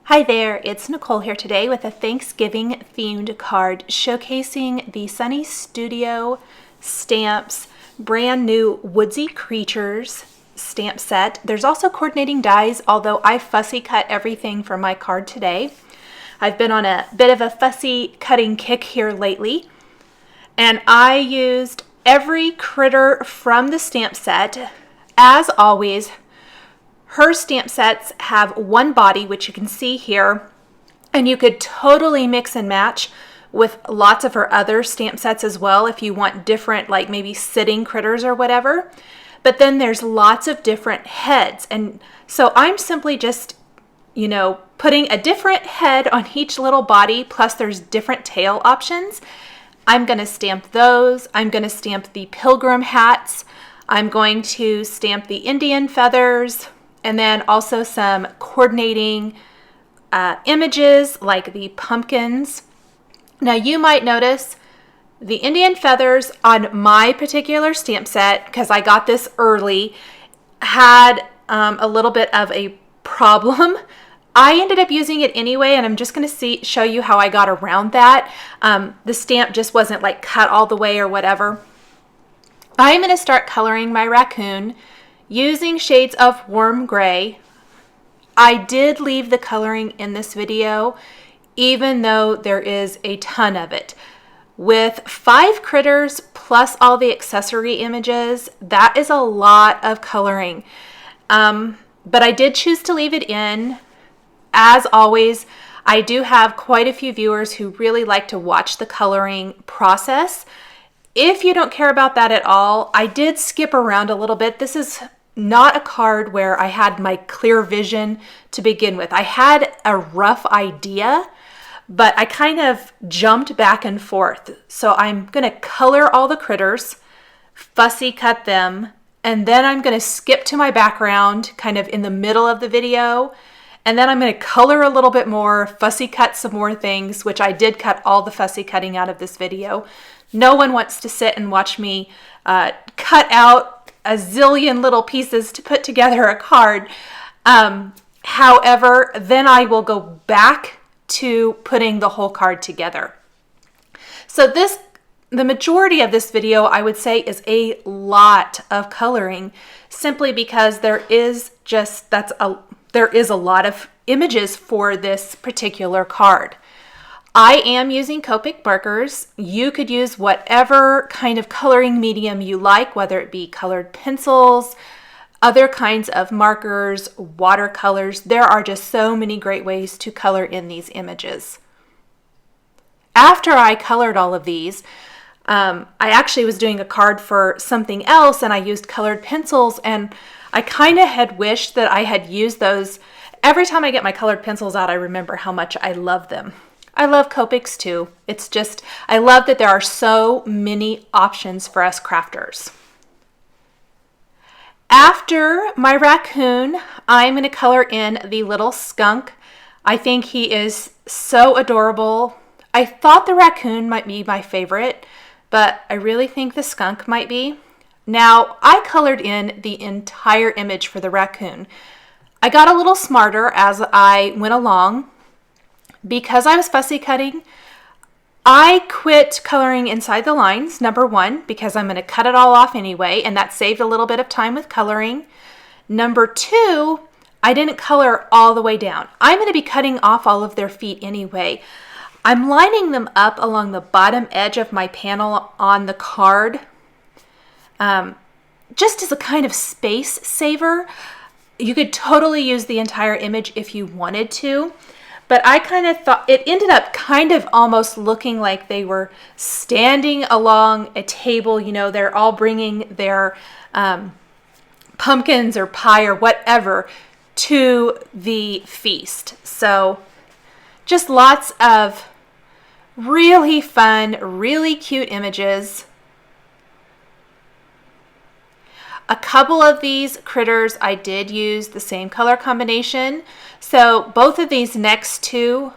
Hi there, it's Nicole here today with a Thanksgiving themed card showcasing the Sunny Studio Stamps brand new Woodsy Creatures stamp set. There's also coordinating dies, although I fussy cut everything for my card today. I've been on a bit of a fussy cutting kick here lately, and I used every critter from the stamp set. As always, her stamp sets have one body, which you can see here, and you could totally mix and match with lots of her other stamp sets as well if you want different, like maybe sitting critters or whatever. But then there's lots of different heads, and so I'm simply just, putting a different head on each little body, plus there's different tail options. I'm going to stamp those. I'm going to stamp the pilgrim hats. I'm going to stamp the Indian feathers, and then also some coordinating images like the pumpkins. Now you might notice the Indian feathers on my particular stamp set, because I got this early, had a little bit of a problem. I ended up using it anyway, and I'm just going to show you how I got around that. The stamp just wasn't like cut all the way or whatever. I'm going to start coloring my raccoon using shades of warm gray. I did leave the coloring in this video, even though there is a ton of it. With 5 critters plus all the accessory images, that is a lot of coloring. But I did choose to leave it in. As always, I do have quite a few viewers who really like to watch the coloring process. If you don't care about that at all, I did skip around a little bit. This is not a card where I had my clear vision to begin with. I had a rough idea, but I kind of jumped back and forth. So I'm going to color all the critters, fussy cut them, and then I'm going to skip to my background kind of in the middle of the video. And then I'm going to color a little bit more, fussy cut some more things, which I did cut all the fussy cutting out of this video. No one wants to sit and watch me cut out a zillion little pieces to put together a card. However, then I will go back to putting the whole card together. So the majority of this video, I would say, is a lot of coloring, simply because there is a lot of images for this particular card. I am using Copic markers. You could use whatever kind of coloring medium you like, whether it be colored pencils, other kinds of markers, watercolors. There are just so many great ways to color in these images. After I colored all of these, I actually was doing a card for something else, and I used colored pencils, and I kind of had wished that I had used those. Every time I get my colored pencils out, I remember how much I love them. I love Copics too. It's just, I love that there are so many options for us crafters. After my raccoon, I'm going to color in the little skunk. I think he is so adorable. I thought the raccoon might be my favorite, but I really think the skunk might be. Now, I colored in the entire image for the raccoon. I got a little smarter as I went along. Because I was fussy cutting, I quit coloring inside the lines, number 1, because I'm going to cut it all off anyway, and that saved a little bit of time with coloring. Number 2, I didn't color all the way down. I'm going to be cutting off all of their feet anyway. I'm lining them up along the bottom edge of my panel on the card, just as a kind of space saver. You could totally use the entire image if you wanted to. But I kind of thought it ended up kind of almost looking like they were standing along a table. They're all bringing their pumpkins or pie or whatever to the feast. So just lots of really fun, really cute images. A couple of these critters, I did use the same color combination. So both of these next two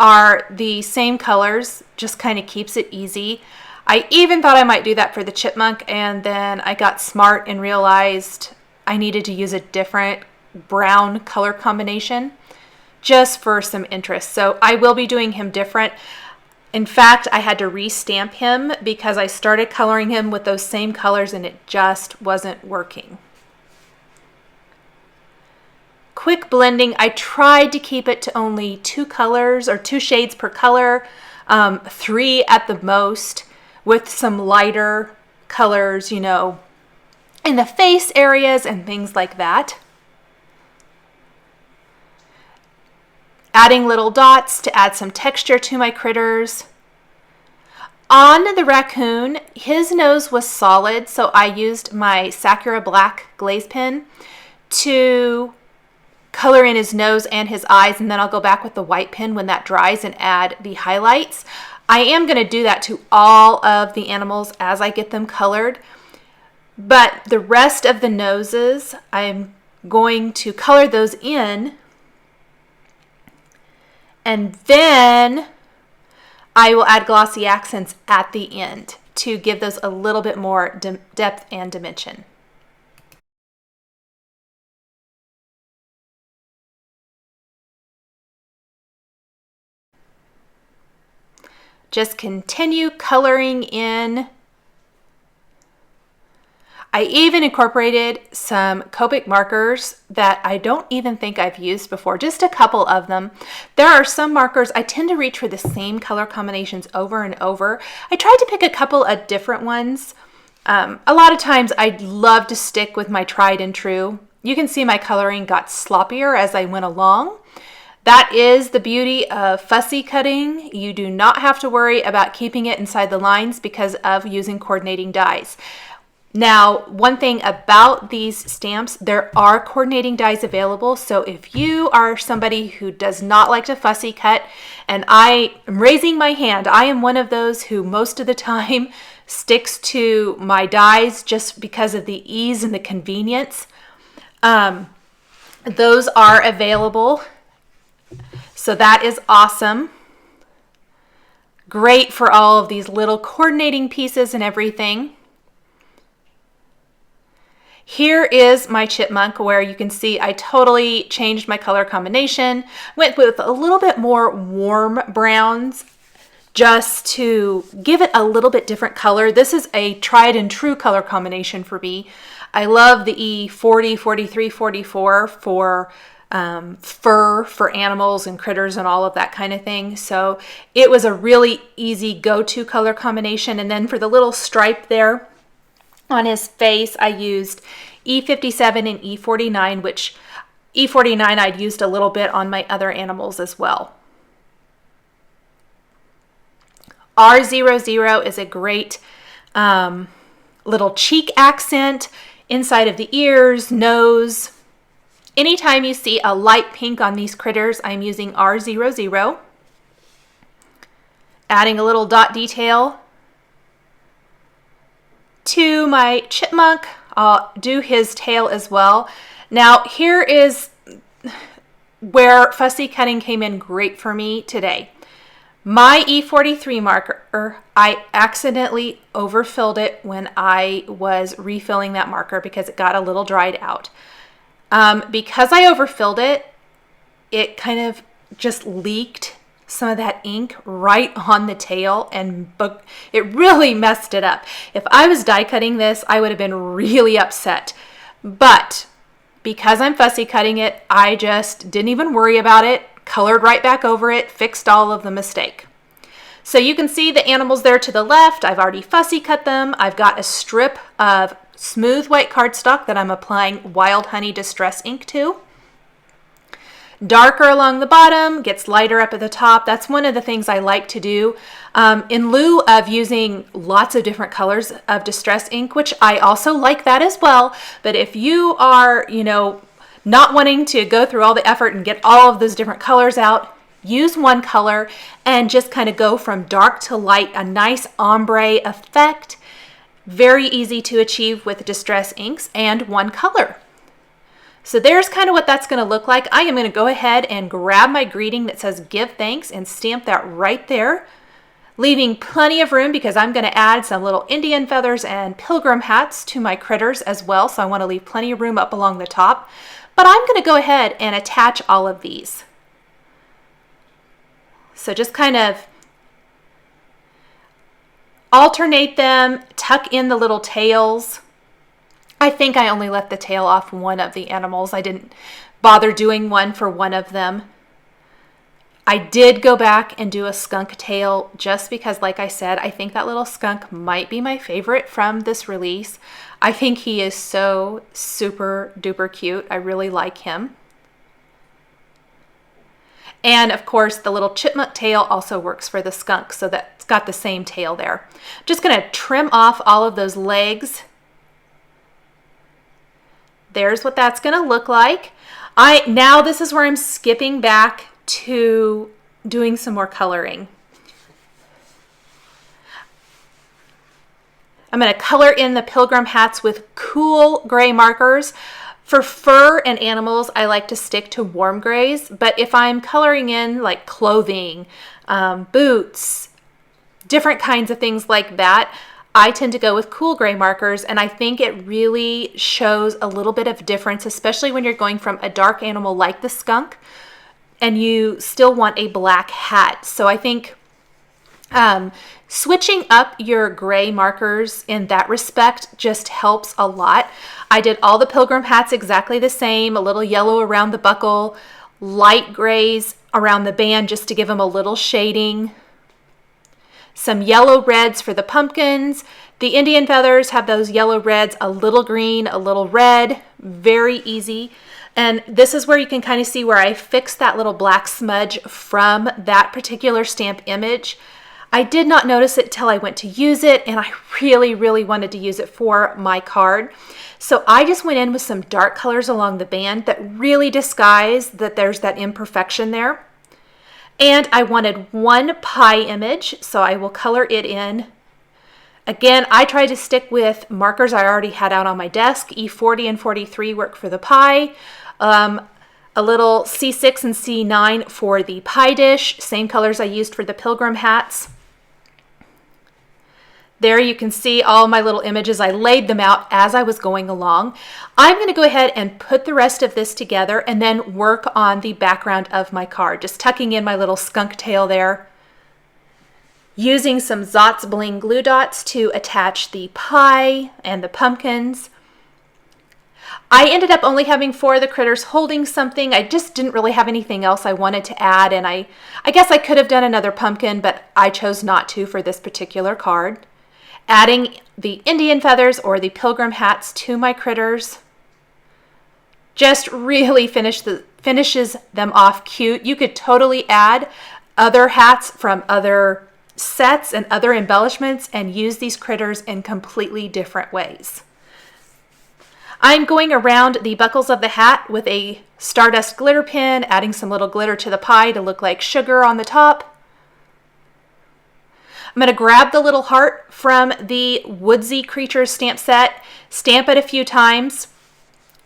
are the same colors, just kind of keeps it easy. I even thought I might do that for the chipmunk, and then I got smart and realized I needed to use a different brown color combination. just for some interest. So I will be doing him different. In fact, I had to restamp him because I started coloring him with those same colors and it just wasn't working. Quick blending. I tried to keep it to only 2 colors or 2 shades per color, 3 at the most, with some lighter colors, you know, in the face areas and things like that. Adding little dots to add some texture to my critters. On the raccoon, his nose was solid, so I used my Sakura Black glaze pen to color in his nose and his eyes, and then I'll go back with the white pen when that dries and add the highlights. I am going to do that to all of the animals as I get them colored, but the rest of the noses, I'm going to color those in, and then I will add glossy accents at the end to give those a little bit more depth and dimension. Just continue coloring in. I even incorporated some Copic markers that I don't even think I've used before, just a couple of them. There are some markers, I tend to reach for the same color combinations over and over. I tried to pick a couple of different ones. A lot of times I'd love to stick with my tried and true. You can see my coloring got sloppier as I went along. That is the beauty of fussy cutting. You do not have to worry about keeping it inside the lines because of using coordinating dies. Now, one thing about these stamps, there are coordinating dies available. So if you are somebody who does not like to fussy cut, and I am raising my hand, I am one of those who most of the time sticks to my dies just because of the ease and the convenience. Those are available. So that is awesome. Great for all of these little coordinating pieces and everything. Here is my chipmunk where you can see I totally changed my color combination. Went with a little bit more warm browns just to give it a little bit different color. This is a tried and true color combination for me. I love the E40, 43, 44 for fur for animals and critters and all of that kind of thing. So it was a really easy go-to color combination. And then for the little stripe there on his face, I used E57 and E49, which E49 I'd used a little bit on my other animals as well. R00 is a great little cheek accent inside of the ears, nose. Anytime you see a light pink on these critters, I'm using R00. Adding a little dot detail to my chipmunk. I'll do his tail as well. Now here is where fussy cutting came in great for me today. My E43 marker, I accidentally overfilled it when I was refilling that marker because it got a little dried out. Because I overfilled it, it kind of just leaked some of that ink right on the tail and it really messed it up. If I was die cutting this, I would have been really upset. But because I'm fussy cutting it, I just didn't even worry about it, colored right back over it, fixed all of the mistake. So you can see the animals there to the left. I've already fussy cut them. I've got a strip of smooth white cardstock that I'm applying Wild Honey Distress ink to. Darker along the bottom, gets lighter up at the top. That's one of the things I like to do in lieu of using lots of different colors of distress ink, which I also like that as well. But if you are, not wanting to go through all the effort and get all of those different colors out, use one color and just kind of go from dark to light, a nice ombre effect. Very easy to achieve with distress inks and one color. So there's kind of what that's going to look like. I am going to go ahead and grab my greeting that says give thanks and stamp that right there, leaving plenty of room because I'm going to add some little Indian feathers and pilgrim hats to my critters as well. So I want to leave plenty of room up along the top, but I'm going to go ahead and attach all of these. So just kind of alternate them, tuck in the little tails. I think I only left the tail off one of the animals. I didn't bother doing one for one of them. I did go back and do a skunk tail just because, like I said, I think that little skunk might be my favorite from this release. I think he is so super duper cute. I really like him. And of course, the little chipmunk tail also works for the skunk, so that's got the same tail there. Just going to trim off all of those legs. There's what that's going to look like. Now this is where I'm skipping back to doing some more coloring. I'm going to color in the pilgrim hats with cool gray markers. For fur and animals, I like to stick to warm grays, but if I'm coloring in like clothing, boots, different kinds of things like that, I tend to go with cool gray markers, and I think it really shows a little bit of difference, especially when you're going from a dark animal like the skunk and you still want a black hat. So I think switching up your gray markers in that respect just helps a lot. I did all the pilgrim hats exactly the same, a little yellow around the buckle, light grays around the band just to give them a little shading. Some yellow reds for the pumpkins. The Indian feathers have those yellow reds, a little green, a little red, very easy. And this is where you can kind of see where I fixed that little black smudge from that particular stamp image. I did not notice it till I went to use it, and I really, really wanted to use it for my card. So I just went in with some dark colors along the band that really disguise that there's that imperfection there. And I wanted one pie image, so I will color it in. Again, I tried to stick with markers I already had out on my desk. E40 and 43 work for the pie. A little C6 and C9 for the pie dish. Same colors I used for the pilgrim hats. There you can see all my little images. I laid them out as I was going along. I'm going to go ahead and put the rest of this together and then work on the background of my card. Just tucking in my little skunk tail there. Using some Zotz Bling glue dots to attach the pie and the pumpkins. I ended up only having 4 of the critters holding something. I just didn't really have anything else I wanted to add, and I guess I could have done another pumpkin, but I chose not to for this particular card. Adding the Indian feathers or the pilgrim hats to my critters just really finishes them off cute. You could totally add other hats from other sets and other embellishments and use these critters in completely different ways. I'm going around the buckles of the hat with a Stardust glitter pen, adding some little glitter to the pie to look like sugar on the top. I'm going to grab the little heart from the Woodsy Creatures stamp set, stamp it a few times.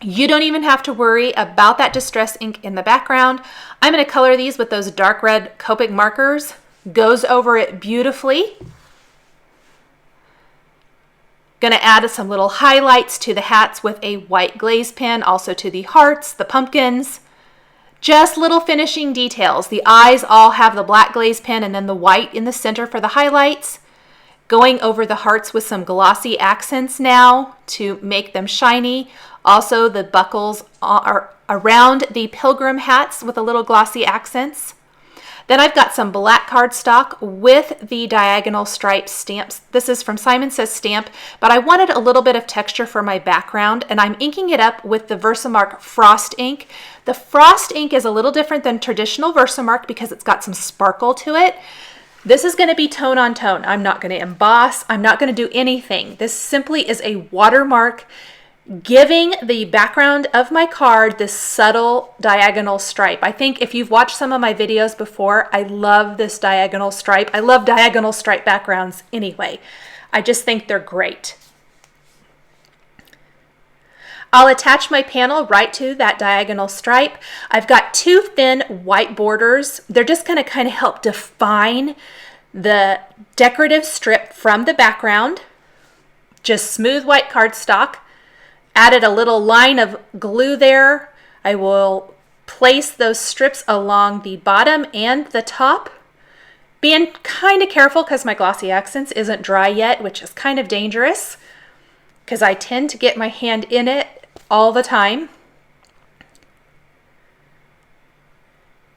You don't even have to worry about that distress ink in the background. I'm going to color these with those dark red Copic markers. Goes over it beautifully. Going to add some little highlights to the hats with a white glaze pen, also to the hearts, the pumpkins. Just little finishing details. The eyes all have the black glaze pen and then the white in the center for the highlights. Going over the hearts with some glossy accents now to make them shiny. Also the buckles are around the pilgrim hats with a little glossy accents. Then I've got some black cardstock with the diagonal stripe stamps. This is from Simon Says Stamp, but I wanted a little bit of texture for my background, and I'm inking it up with the Versamark Frost ink. The Frost ink is a little different than traditional Versamark because it's got some sparkle to it. This is going to be tone on tone. I'm not going to emboss. I'm not going to do anything. This simply is a watermark giving the background of my card this subtle diagonal stripe. I think if you've watched some of my videos before, I love this diagonal stripe. I love diagonal stripe backgrounds anyway. I just think they're great. I'll attach my panel right to that diagonal stripe. I've got 2 thin white borders. They're just going to kind of help define the decorative strip from the background. Just smooth white cardstock. Added a little line of glue there. I will place those strips along the bottom and the top Being kind of careful because my Glossy Accents isn't dry yet, which is kind of dangerous because I tend to get my hand in it all the time.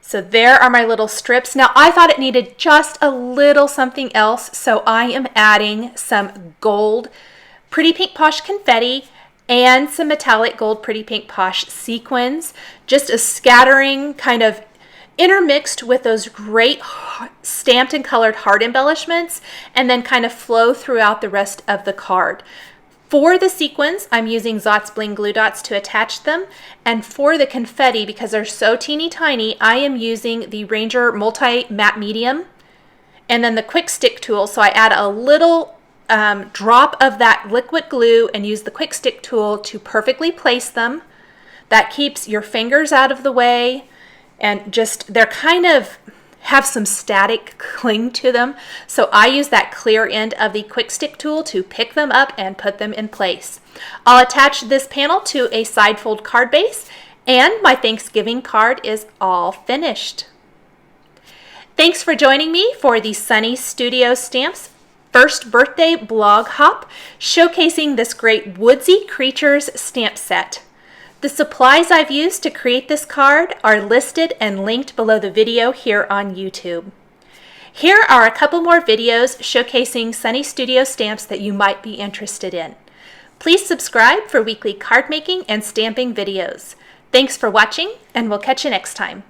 So there are my little strips. Now I thought it needed just a little something else, so I am adding some gold Pretty Pink Posh confetti and some metallic gold Pretty Pink Posh sequins, just a scattering kind of intermixed with those great stamped and colored heart embellishments, and then kind of flow throughout the rest of the card. For the sequins, I'm using Zotz Bling glue dots to attach them, and for the confetti, because they're so teeny tiny, I am using the Ranger Multi Matte Medium and then the Quick Stick tool. So I add a little drop of that liquid glue and use the Quick Stick tool to perfectly place them. That keeps your fingers out of the way, and just they're kind of have some static cling to them. So I use that clear end of the Quick Stick tool to pick them up and put them in place. I'll attach this panel to a side fold card base, and my Thanksgiving card is all finished. Thanks for joining me for the Sunny Studio Stamps first birthday blog hop, showcasing this great Woodsy Creatures stamp set. The supplies I've used to create this card are listed and linked below the video here on YouTube. Here are a couple more videos showcasing Sunny Studio stamps that you might be interested in. Please subscribe for weekly card making and stamping videos. Thanks for watching, and we'll catch you next time.